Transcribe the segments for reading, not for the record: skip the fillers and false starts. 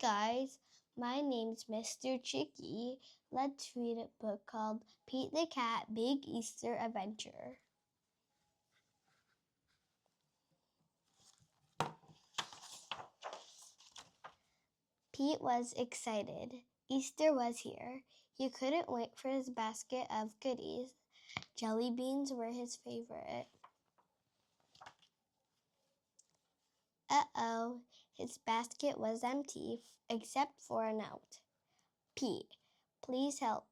Hi guys, my name's Mr. Chicky. Let's read a book called Pete the Cat Big Easter Adventure. Pete was excited. Easter was here. He couldn't wait for his basket of goodies. Jelly beans were his favorite. Uh-oh, his basket was empty except for a note. Pete, please help.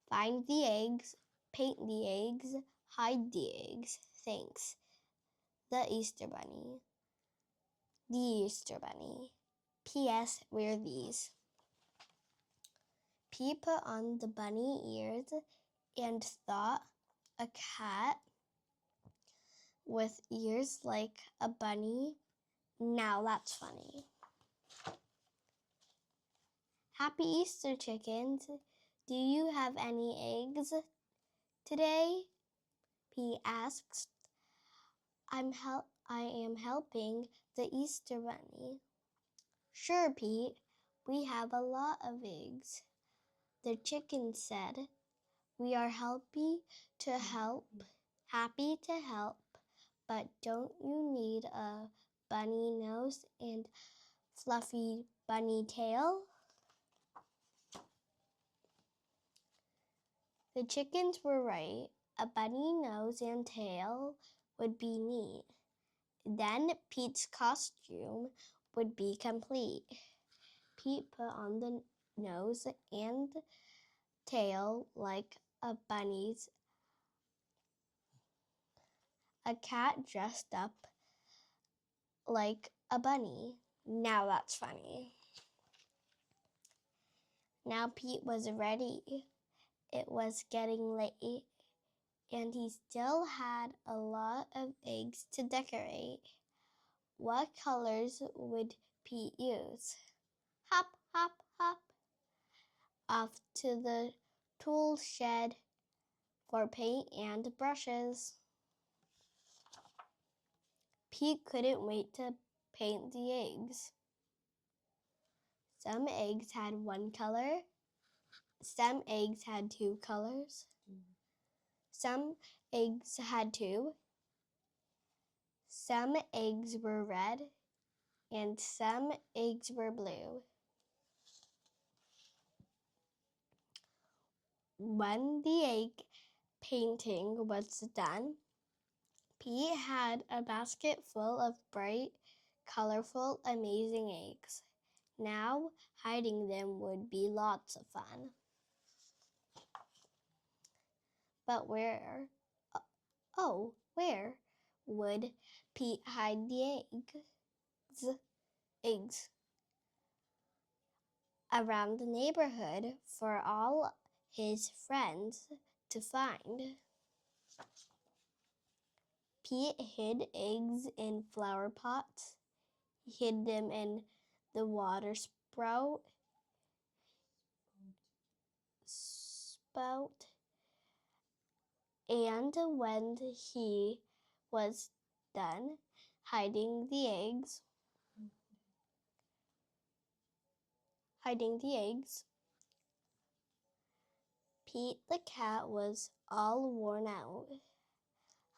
Find the eggs, paint the eggs, hide the eggs. Thanks. The Easter Bunny. The Easter Bunny. P.S. Wear these. Pete put on the bunny ears and thought a cat with ears like a bunny. Now that's funny. Happy Easter, chickens. Do you have any eggs today? Pete asked. I am helping the Easter Bunny. Sure, Pete. We have a lot of eggs. The chicken said. We are happy to help, but don't you need a bunny nose and fluffy bunny tail? The chickens were right. A bunny nose and tail would be neat. Then Pete's costume would be complete. Pete put on the nose and tail like a bunny's. A cat dressed up like a bunny. Now that's funny. Now Pete was ready. It was getting late, and he still had a lot of eggs to decorate. What colors would Pete use? Hop, hop, hop. Off to the tool shed for paint and brushes. Pete couldn't wait to paint the eggs. Some eggs had one color. Some eggs had two colors. Some eggs had two. Some eggs were red, and some eggs were blue. When the egg painting was done, Pete had a basket full of bright, colorful, amazing eggs. Now, hiding them would be lots of fun. But where? Where would Pete hide the eggs? Around the neighborhood for all his friends to find. Pete hid eggs in flower pots. He hid them in the water spout. And when he was done hiding the eggs, Pete the cat was all worn out.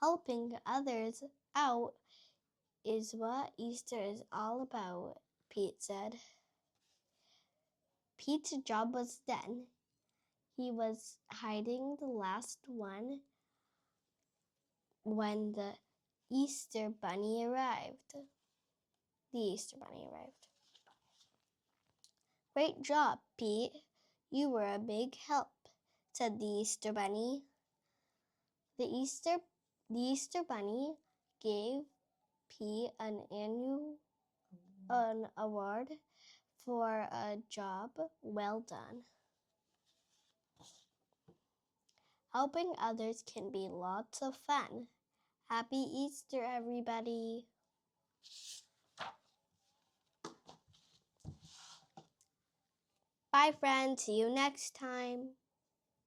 Helping others out is what Easter is all about, Pete said. Pete's job was done. He was hiding the last one when the Easter Bunny arrived. Great job, Pete. You were a big help, said the Easter Bunny. The Easter Bunny gave Pete an award for a job well done. Helping others can be lots of fun. Happy Easter, everybody! Bye, friends. See you next time.